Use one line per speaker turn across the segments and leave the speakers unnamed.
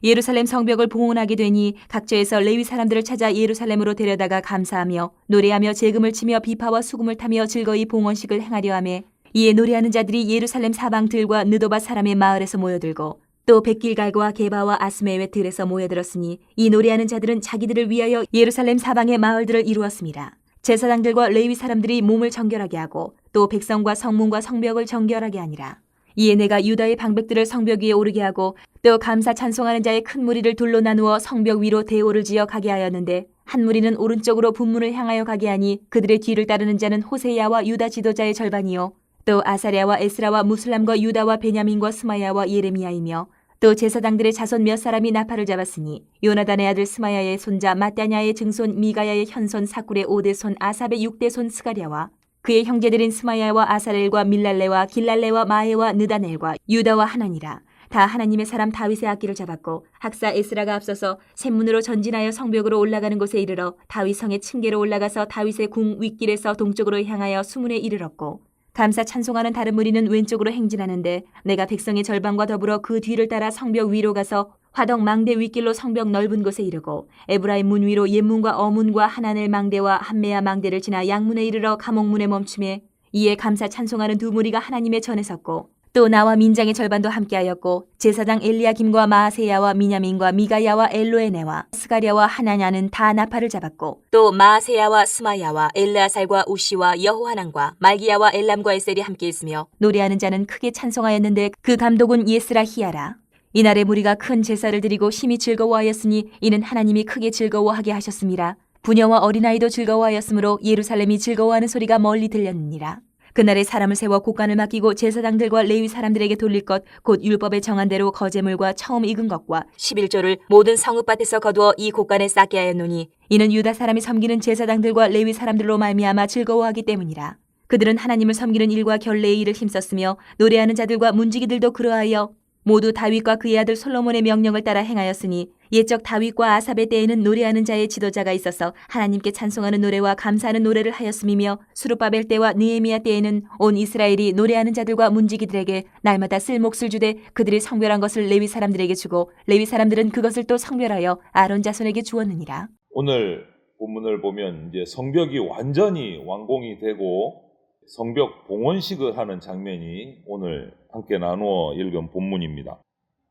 예루살렘 성벽을 봉헌하게 되니 각처에서 레위 사람들을 찾아 예루살렘으로 데려다가 감사하며 노래하며 제금을 치며 비파와 수금을 타며 즐거이 봉헌식을 행하려 하며 이에 노래하는 자들이 예루살렘 사방들과 느도바 사람의 마을에서 모여들고 또 백길갈과 게바와 아스메웻 들에서 모여들었으니 이 노래하는 자들은 자기들을 위하여 예루살렘 사방의 마을들을 이루었습니다. 제사장들과 레위 사람들이 몸을 정결하게 하고 또 백성과 성문과 성벽을 정결하게 하니라. 이에 내가 유다의 방백들을 성벽 위에 오르게 하고 또 감사 찬송하는 자의 큰 무리를 둘로 나누어 성벽 위로 대오를 지어 가게 하였는데 한 무리는 오른쪽으로 분문을 향하여 가게 하니 그들의 뒤를 따르는 자는 호세야와 유다 지도자의 절반이요 또 아사랴와 에스라와 무슬람과 유다와 베냐민과 스마야와 예레미야이며 또 제사장들의 자손 몇 사람이 나팔을 잡았으니 요나단의 아들 스마야의 손자 마따냐의 증손 미가야의 현손 사꿀의 5대손 아삽의 6대손 스가랴와 그의 형제들인 스마야와 아사렐과 밀랄레와 길랄레와 마에와 느다넬과 유다와 하나니라. 다 하나님의 사람 다윗의 악기를 잡았고 학사 에스라가 앞서서 샘문으로 전진하여 성벽으로 올라가는 곳에 이르러 다윗 성의 층계로 올라가서 다윗의 궁 윗길에서 동쪽으로 향하여 수문에 이르렀고 감사 찬송하는 다른 무리는 왼쪽으로 행진하는데 내가 백성의 절반과 더불어 그 뒤를 따라 성벽 위로 가서 화덕 망대 윗길로 성벽 넓은 곳에 이르고 에브라임 문 위로 옛문과 어문과 하나넬 망대와 함메야 망대를 지나 양문에 이르러 감옥문에 멈춤에 이에 감사 찬송하는 두 무리가 하나님의 전에 섰고 또 나와 민장의 절반도 함께하였고 제사장 엘리야김과 마아세야와 미냐민과 미가야와 엘로에네와 스가랴와 하나냐는 다 나팔을 잡았고 또 마아세야와 스마야와 엘르아살과 우시와 여호하난과 말기야와 엘람과 에셀이 함께 있으며 노래하는 자는 크게 찬송하였는데 그 감독은 예스라히야라. 이날에 무리가 큰 제사를 드리고 심히 즐거워하였으니 이는 하나님이 크게 즐거워하게 하셨습니다. 부녀와 어린아이도 즐거워하였으므로 예루살렘이 즐거워하는 소리가 멀리 들렸느니라. 그날에 사람을 세워 곡간을 맡기고 제사장들과 레위 사람들에게 돌릴 것 곧 율법에 정한 대로 거제물과 처음 익은 것과 11조를 모든 성읍밭에서 거두어 이 곡간에 쌓게 하였노니 이는 유다 사람이 섬기는 제사장들과 레위 사람들로 말미암아 즐거워하기 때문이라. 그들은 하나님을 섬기는 일과 결례의 일을 힘썼으며 노래하는 자들과 문지기들도 그러하여 모두 다윗과 그의 아들 솔로몬의 명령을 따라 행하였으니 옛적 다윗과 아삽의 때에는 노래하는 자의 지도자가 있어서 하나님께 찬송하는 노래와 감사하는 노래를 하였음이며 수룹바벨 때와 느헤미야 때에는 온 이스라엘이 노래하는 자들과 문지기들에게 날마다 쓸 몫을 주되 그들이 성별한 것을 레위 사람들에게 주고 레위 사람들은 그것을 또 성별하여 아론 자손에게 주었느니라.
오늘 본문을 보면 이제 성벽이 완전히 완공이 되고 성벽 봉헌식을 하는 장면이 오늘 함께 나누어 읽은 본문입니다.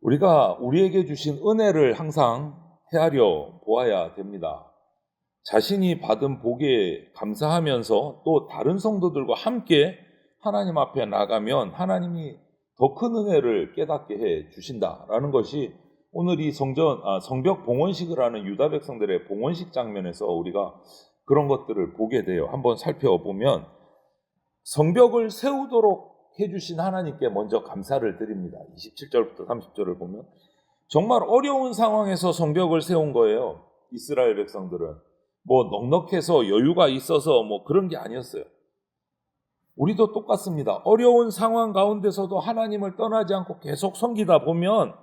우리가 우리에게 주신 은혜를 항상 헤아려 보아야 됩니다. 자신이 받은 복에 감사하면서 또 다른 성도들과 함께 하나님 앞에 나가면 하나님이 더 큰 은혜를 깨닫게 해 주신다라는 것이 오늘 이 성벽 봉헌식을 하는 유다 백성들의 봉헌식 장면에서 우리가 그런 것들을 보게 돼요. 한번 살펴보면 성벽을 세우도록 해주신 하나님께 먼저 감사를 드립니다. 27절부터 30절을 보면 정말 어려운 상황에서 성벽을 세운 거예요. 이스라엘 백성들은 뭐 넉넉해서 여유가 있어서 뭐 그런 게 아니었어요. 우리도 똑같습니다. 어려운 상황 가운데서도 하나님을 떠나지 않고 계속 섬기다 보면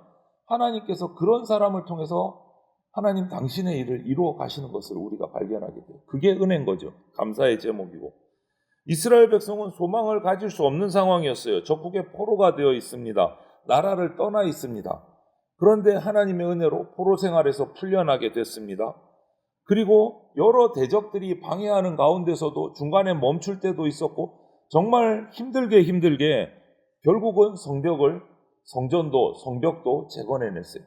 하나님께서 그런 사람을 통해서 하나님 당신의 일을 이루어 가시는 것을 우리가 발견하게 돼요. 그게 은혜인 거죠. 감사의 제목이고. 이스라엘 백성은 소망을 가질 수 없는 상황이었어요. 적국의 포로가 되어 있습니다. 나라를 떠나 있습니다. 그런데 하나님의 은혜로 포로 생활에서 풀려나게 됐습니다. 그리고 여러 대적들이 방해하는 가운데서도 중간에 멈출 때도 있었고 정말 힘들게 결국은 성벽도 재건해냈어요.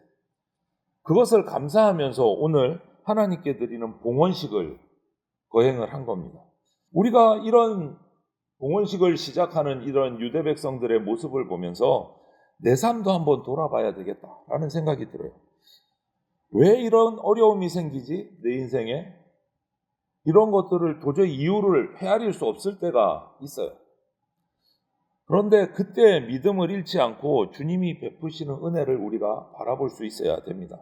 그것을 감사하면서 오늘 하나님께 드리는 봉헌식을 거행을 한 겁니다. 우리가 이런 봉헌식을 시작하는 이런 유대 백성들의 모습을 보면서 내 삶도 한번 돌아봐야 되겠다라는 생각이 들어요. 왜 이런 어려움이 생기지? 내 인생에? 이런 것들을 도저히 이유를 헤아릴 수 없을 때가 있어요. 그런데 그때 믿음을 잃지 않고 주님이 베푸시는 은혜를 우리가 바라볼 수 있어야 됩니다.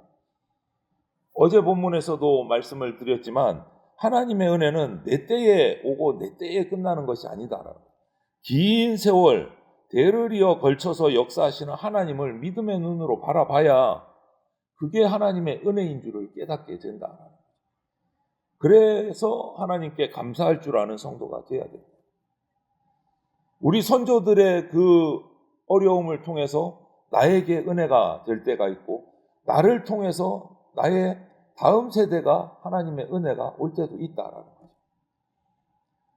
어제 본문에서도 말씀을 드렸지만 하나님의 은혜는 내 때에 오고 내 때에 끝나는 것이 아니다. 긴 세월 대를 이어 걸쳐서 역사하시는 하나님을 믿음의 눈으로 바라봐야 그게 하나님의 은혜인 줄을 깨닫게 된다. 그래서 하나님께 감사할 줄 아는 성도가 되어야 됩니다. 우리 선조들의 그 어려움을 통해서 나에게 은혜가 될 때가 있고 나를 통해서 나의 다음 세대가 하나님의 은혜가 올 때도 있다라는 거죠.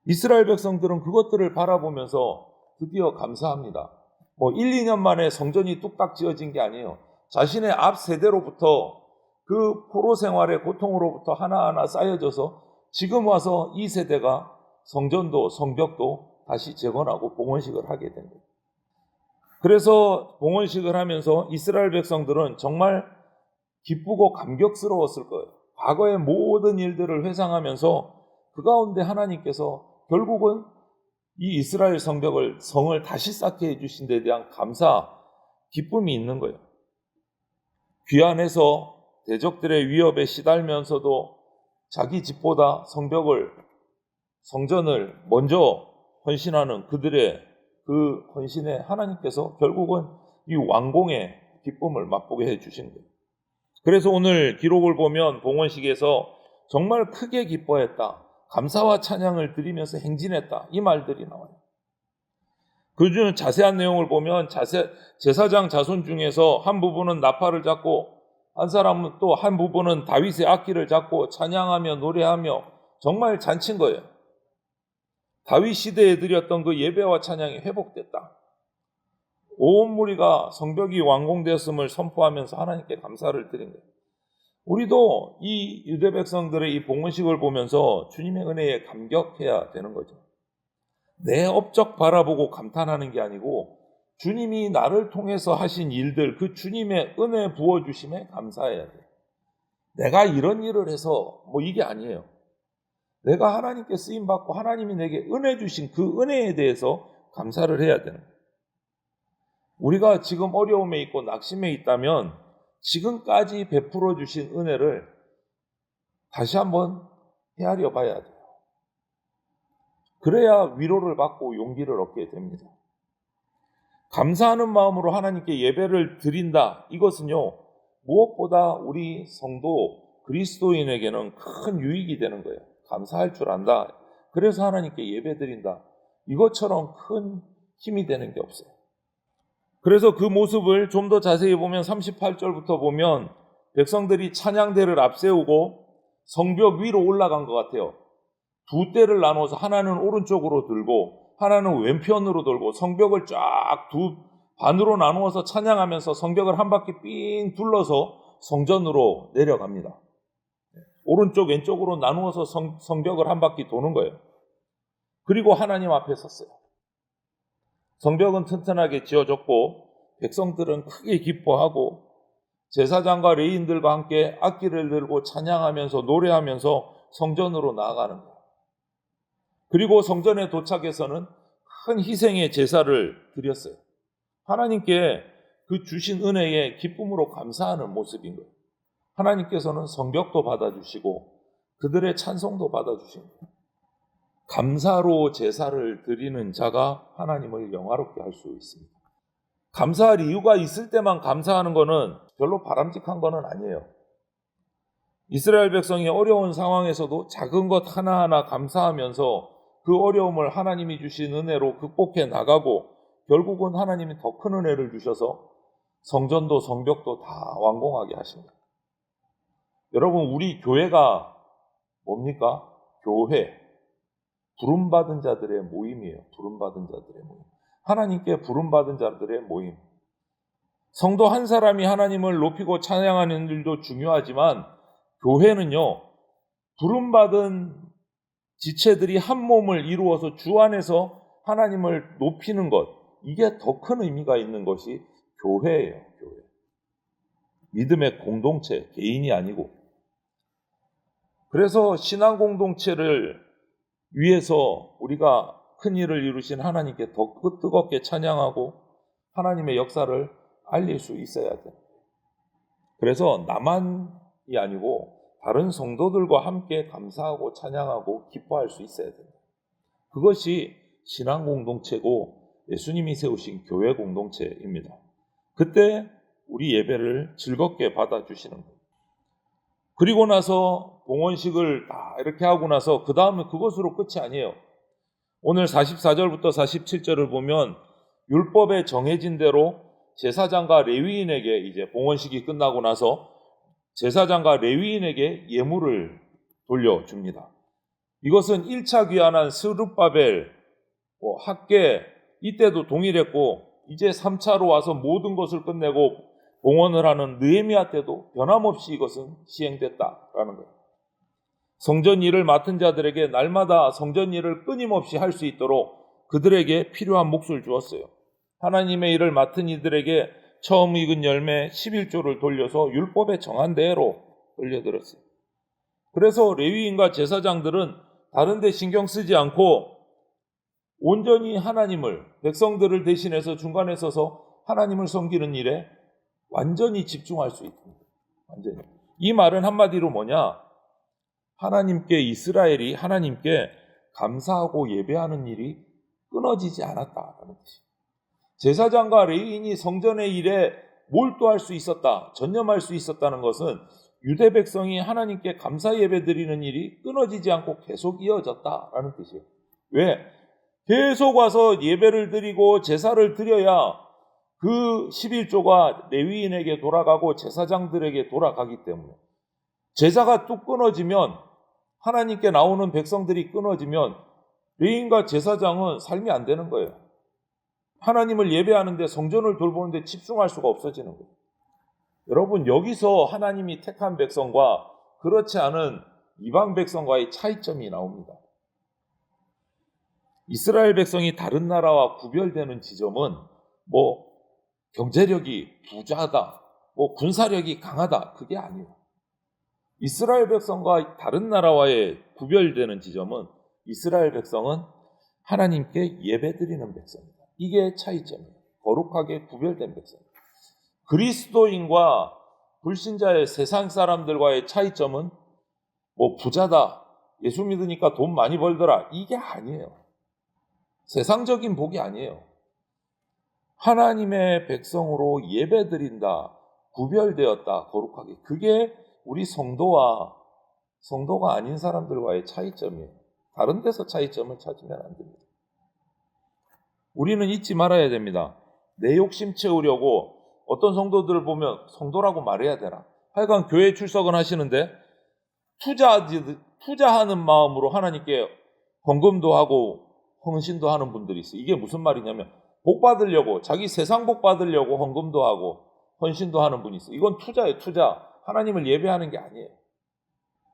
이스라엘 백성들은 그것들을 바라보면서 드디어 감사합니다. 1, 2년 만에 성전이 뚝딱 지어진 게 아니에요. 자신의 앞 세대로부터 그 포로 생활의 고통으로부터 하나하나 쌓여져서 지금 와서 이 세대가 성전도 성벽도 다시 재건하고 봉헌식을 하게 된 거예요. 그래서 봉헌식을 하면서 이스라엘 백성들은 정말 기쁘고 감격스러웠을 거예요. 과거의 모든 일들을 회상하면서 그 가운데 하나님께서 결국은 이 이스라엘 성을 다시 쌓게 해주신 데 대한 감사, 기쁨이 있는 거예요. 귀환해서 대적들의 위협에 시달면서도 자기 집보다 성전을 먼저 헌신하는 그들의 그 헌신에 하나님께서 결국은 이 왕공의 기쁨을 맛보게 해주신 거예요. 그래서 오늘 기록을 보면 봉헌식에서 정말 크게 기뻐했다, 감사와 찬양을 드리면서 행진했다, 이 말들이 나와요. 그 중 자세한 내용을 보면 제사장 자손 중에서 한 부분은 나팔을 잡고 한 사람은 또 한 부분은 다윗의 악기를 잡고 찬양하며 노래하며 정말 잔친 거예요. 다윗 시대에 드렸던 그 예배와 찬양이 회복됐다. 온 무리가 성벽이 완공되었음을 선포하면서 하나님께 감사를 드린 거예요. 우리도 이 유대 백성들의 이 봉헌식을 보면서 주님의 은혜에 감격해야 되는 거죠. 내 업적 바라보고 감탄하는 게 아니고 주님이 나를 통해서 하신 일들, 그 주님의 은혜 부어주심에 감사해야 돼요. 내가 이런 일을 해서 이게 아니에요. 내가 하나님께 쓰임받고 하나님이 내게 은혜 주신 그 은혜에 대해서 감사를 해야 되는 거예요. 우리가 지금 어려움에 있고 낙심에 있다면 지금까지 베풀어 주신 은혜를 다시 한번 헤아려 봐야 돼요. 그래야 위로를 받고 용기를 얻게 됩니다. 감사하는 마음으로 하나님께 예배를 드린다. 이것은요, 무엇보다 우리 성도 그리스도인에게는 큰 유익이 되는 거예요. 감사할 줄 안다. 그래서 하나님께 예배 드린다. 이것처럼 큰 힘이 되는 게 없어요. 그래서 그 모습을 좀 더 자세히 보면 38절부터 보면 백성들이 찬양대를 앞세우고 성벽 위로 올라간 것 같아요. 두 떼를 나눠서 하나는 오른쪽으로 들고 하나는 왼편으로 들고 성벽을 쫙 두 반으로 나누어서 찬양하면서 성벽을 한 바퀴 삥 둘러서 성전으로 내려갑니다. 오른쪽 왼쪽으로 나누어서 성벽을 한 바퀴 도는 거예요. 그리고 하나님 앞에 섰어요. 성벽은 튼튼하게 지어졌고 백성들은 크게 기뻐하고 제사장과 레위인들과 함께 악기를 들고 찬양하면서 노래하면서 성전으로 나아가는 거예요. 그리고 성전에 도착해서는 큰 희생의 제사를 드렸어요. 하나님께 그 주신 은혜에 기쁨으로 감사하는 모습인 거예요. 하나님께서는 성벽도 받아주시고 그들의 찬송도 받아주시는 거예요. 감사로 제사를 드리는 자가 하나님을 영화롭게 할 수 있습니다. 감사할 이유가 있을 때만 감사하는 것은 별로 바람직한 것은 아니에요. 이스라엘 백성이 어려운 상황에서도 작은 것 하나하나 감사하면서 그 어려움을 하나님이 주신 은혜로 극복해 나가고 결국은 하나님이 더 큰 은혜를 주셔서 성전도 성벽도 다 완공하게 하십니다. 여러분, 우리 교회가 뭡니까? 교회. 부름받은 자들의 모임이에요. 부름받은 자들의 모임. 하나님께 부름받은 자들의 모임. 성도 한 사람이 하나님을 높이고 찬양하는 일도 중요하지만 교회는요, 부름받은 지체들이 한 몸을 이루어서 주 안에서 하나님을 높이는 것, 이게 더 큰 의미가 있는 것이 교회예요. 교회. 믿음의 공동체, 개인이 아니고. 그래서 신앙 공동체를 위해서 우리가 큰 일을 이루신 하나님께 더 뜨겁게 찬양하고 하나님의 역사를 알릴 수 있어야 돼요. 그래서 나만이 아니고 다른 성도들과 함께 감사하고 찬양하고 기뻐할 수 있어야 돼요. 그것이 신앙 공동체고 예수님이 세우신 교회 공동체입니다. 그때 우리 예배를 즐겁게 받아주시는 거예요. 그리고 나서 봉헌식을 다 이렇게 하고 나서 그 다음에 그것으로 끝이 아니에요. 오늘 44절부터 47절을 보면 율법에 정해진 대로 제사장과 레위인에게 이제 봉헌식이 끝나고 나서 제사장과 레위인에게 예물을 돌려줍니다. 이것은 1차 귀환한 스룹바벨, 학계 이때도 동일했고 이제 3차로 와서 모든 것을 끝내고 봉헌을 하는 느헤미야 때도 변함없이 이것은 시행됐다라는 거예요. 성전 일을 맡은 자들에게 날마다 성전 일을 끊임없이 할 수 있도록 그들에게 필요한 몫을 주었어요. 하나님의 일을 맡은 이들에게 처음 익은 열매 11조를 돌려서 율법에 정한 대로 돌려드렸어요. 그래서 레위인과 제사장들은 다른 데 신경 쓰지 않고 온전히 하나님을, 백성들을 대신해서 중간에 서서 하나님을 섬기는 일에 완전히 집중할 수 있습니다. 완전히. 이 말은 한마디로 뭐냐? 하나님께, 이스라엘이 하나님께 감사하고 예배하는 일이 끊어지지 않았다라는 뜻이에요. 제사장과 레위인이 성전의 일에 몰두할 수 있었다, 전념할 수 있었다는 것은 유대 백성이 하나님께 감사 예배 드리는 일이 끊어지지 않고 계속 이어졌다라는 뜻이에요. 왜? 계속 와서 예배를 드리고 제사를 드려야 그 11조가 레위인에게 돌아가고 제사장들에게 돌아가기 때문에, 제사가 뚝 끊어지면, 하나님께 나오는 백성들이 끊어지면 레위인과 제사장은 삶이 안 되는 거예요. 하나님을 예배하는데, 성전을 돌보는데 집중할 수가 없어지는 거예요. 여러분, 여기서 하나님이 택한 백성과 그렇지 않은 이방 백성과의 차이점이 나옵니다. 이스라엘 백성이 다른 나라와 구별되는 지점은 경제력이 부자다, 군사력이 강하다, 그게 아니에요. 이스라엘 백성과 다른 나라와의 구별되는 지점은 이스라엘 백성은 하나님께 예배드리는 백성입니다. 이게 차이점이에요. 거룩하게 구별된 백성. 그리스도인과 불신자의 세상 사람들과의 차이점은 부자다, 예수 믿으니까 돈 많이 벌더라, 이게 아니에요. 세상적인 복이 아니에요. 하나님의 백성으로 예배드린다, 구별되었다, 거룩하게. 그게 우리 성도가 아닌 사람들과의 차이점이에요. 다른 데서 차이점을 찾으면 안 됩니다. 우리는 잊지 말아야 됩니다. 내 욕심 채우려고 어떤 성도들을 보면 성도라고 말해야 되나? 하여간 교회 출석은 하시는데 투자하는 마음으로 하나님께 헌금도 하고 헌신도 하는 분들이 있어요. 이게 무슨 말이냐면 복 받으려고, 자기 세상 복 받으려고 헌금도 하고 헌신도 하는 분이 있어요. 이건 투자예요, 투자. 하나님을 예배하는 게 아니에요.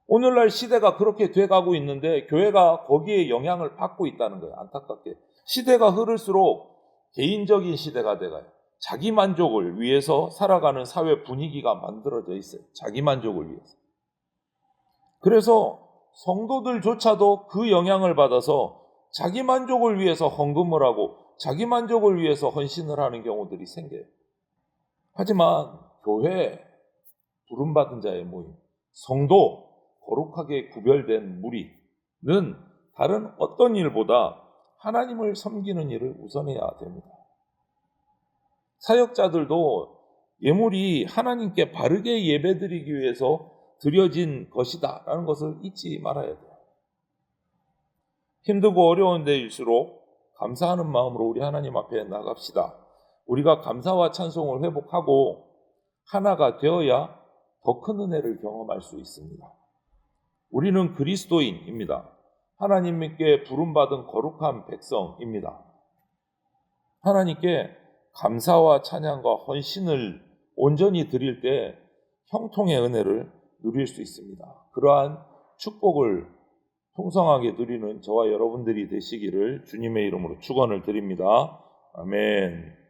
오늘날 시대가 그렇게 돼가고 있는데 교회가 거기에 영향을 받고 있다는 거예요. 안타깝게. 시대가 흐를수록 개인적인 시대가 돼가요. 자기 만족을 위해서 살아가는 사회 분위기가 만들어져 있어요. 자기 만족을 위해서. 그래서 성도들조차도 그 영향을 받아서 자기 만족을 위해서 헌금을 하고 자기 만족을 위해서 헌신을 하는 경우들이 생겨요. 하지만 교회, 부름받은 자의 모임, 성도, 거룩하게 구별된 무리는 다른 어떤 일보다 하나님을 섬기는 일을 우선해야 됩니다. 사역자들도 예물이 하나님께 바르게 예배드리기 위해서 드려진 것이다 라는 것을 잊지 말아야 돼요. 힘들고 어려운 데일수록 감사하는 마음으로 우리 하나님 앞에 나갑시다. 우리가 감사와 찬송을 회복하고 하나가 되어야 더 큰 은혜를 경험할 수 있습니다. 우리는 그리스도인입니다. 하나님께 부름받은 거룩한 백성입니다. 하나님께 감사와 찬양과 헌신을 온전히 드릴 때 형통의 은혜를 누릴 수 있습니다. 그러한 축복을 풍성하게 누리는 저와 여러분들이 되시기를 주님의 이름으로 축원을 드립니다. 아멘.